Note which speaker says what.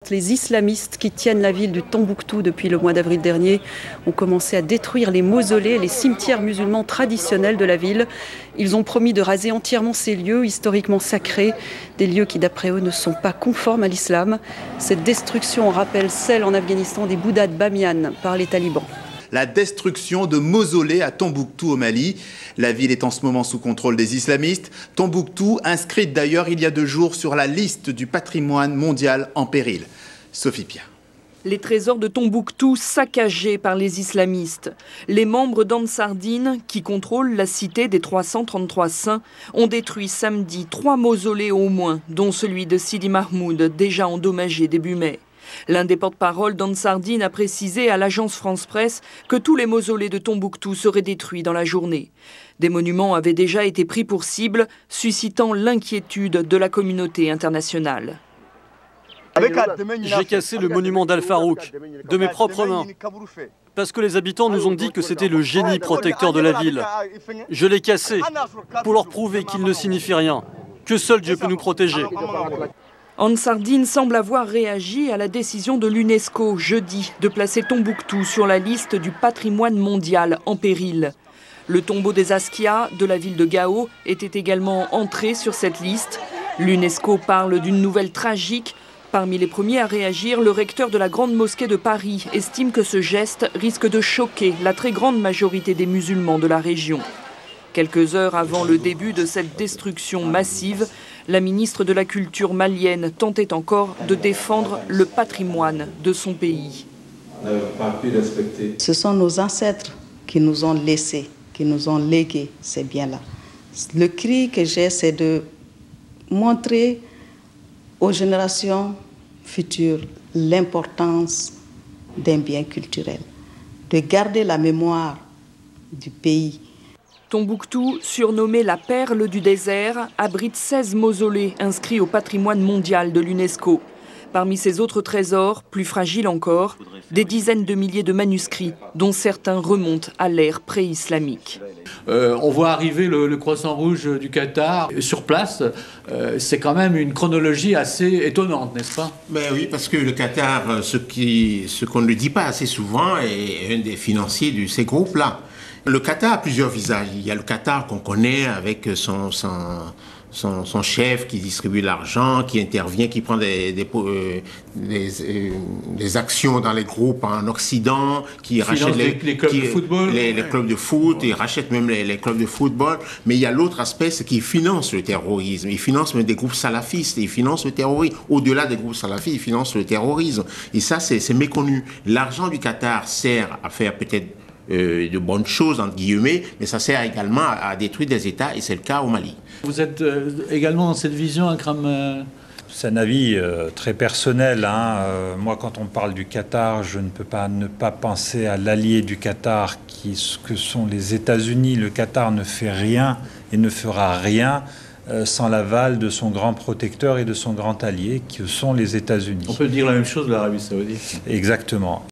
Speaker 1: djihadistes, les islamistes qui tiennent la ville du Tombouctou depuis le mois d'avril dernier, ont commencé à détruire les mausolées, les cimetières musulmans traditionnels de la ville. Ils ont promis de raser entièrement ces lieux historiquement sacrés, des lieux qui d'après eux ne sont pas conformes à l'islam. Cette destruction rappelle celle en Afghanistan des Bouddhas de Bamiyan par les talibans.
Speaker 2: La destruction de mausolées à Tombouctou au Mali. La ville est en ce moment sous contrôle des islamistes. Tombouctou, inscrite d'ailleurs il y a 2 jours sur la liste du patrimoine mondial en péril. Sophie Pia.
Speaker 3: Les trésors de Tombouctou saccagés par les islamistes. Les membres d'Ansar Dine, qui contrôlent la cité des 333 saints, ont détruit samedi 3 mausolées au moins, dont celui de Sidi Mahmoud, déjà endommagé début mai. L'un des porte-parole d'Ansar Dine a précisé à l'agence France-Presse que tous les mausolées de Tombouctou seraient détruits dans la journée. Des monuments avaient déjà été pris pour cible, suscitant l'inquiétude de la communauté internationale.
Speaker 4: J'ai cassé le monument d'Al-Farouk, de mes propres mains, parce que les habitants nous ont dit que c'était le génie protecteur de la ville. Je l'ai cassé pour leur prouver qu'il ne signifie rien, que seul Dieu peut nous protéger.
Speaker 3: Ansar Dine semble avoir réagi à la décision de l'UNESCO jeudi de placer Tombouctou sur la liste du patrimoine mondial en péril. Le tombeau des Askia de la ville de Gao était également entré sur cette liste. L'UNESCO parle d'une nouvelle tragique. Parmi les premiers à réagir, le recteur de la Grande Mosquée de Paris estime que ce geste risque de choquer la très grande majorité des musulmans de la région. Quelques heures avant le début de cette destruction massive, la ministre de la Culture malienne tentait encore de défendre le patrimoine de son pays.
Speaker 5: Ce sont nos ancêtres qui nous ont laissés, qui nous ont légué ces biens-là. Le cri que j'ai, c'est de montrer aux générations futures l'importance d'un bien culturel, de garder la mémoire du pays.
Speaker 3: Tombouctou, surnommée la perle du désert, abrite 16 mausolées inscrits au patrimoine mondial de l'UNESCO. Parmi ces autres trésors, plus fragiles encore, des dizaines de milliers de manuscrits, dont certains remontent à l'ère pré-islamique.
Speaker 6: On voit arriver le Croissant Rouge du Qatar sur place. C'est quand même une chronologie assez étonnante, n'est-ce pas?
Speaker 7: Ben oui, parce que le Qatar, ce qu'on ne dit pas assez souvent, est un des financiers de ces groupes-là. Le Qatar a plusieurs visages. Il y a le Qatar qu'on connaît avec son chef qui distribue l'argent, qui intervient, qui prend des actions dans les groupes en Occident, qui rachète
Speaker 6: les clubs de football.
Speaker 7: Les clubs de foot, il rachète même les clubs de football. Mais il y a l'autre aspect, c'est qu'il finance le terrorisme. Il finance même des groupes salafistes. Il finance le terrorisme. Au-delà des groupes salafistes, il finance le terrorisme. Et ça, c'est méconnu. L'argent du Qatar sert à faire peut-être de bonnes choses, entre guillemets, mais ça sert également à détruire des États, et c'est le cas au Mali.
Speaker 6: Vous êtes également dans cette vision, Akram?
Speaker 8: C'est un avis très personnel. Moi, quand on parle du Qatar, je ne peux pas ne pas penser à l'allié du Qatar, que sont les États-Unis. Le Qatar ne fait rien et ne fera rien sans l'aval de son grand protecteur et de son grand allié, qui sont les États-Unis.
Speaker 6: On peut dire la même chose de l'Arabie Saoudite.
Speaker 8: Exactement.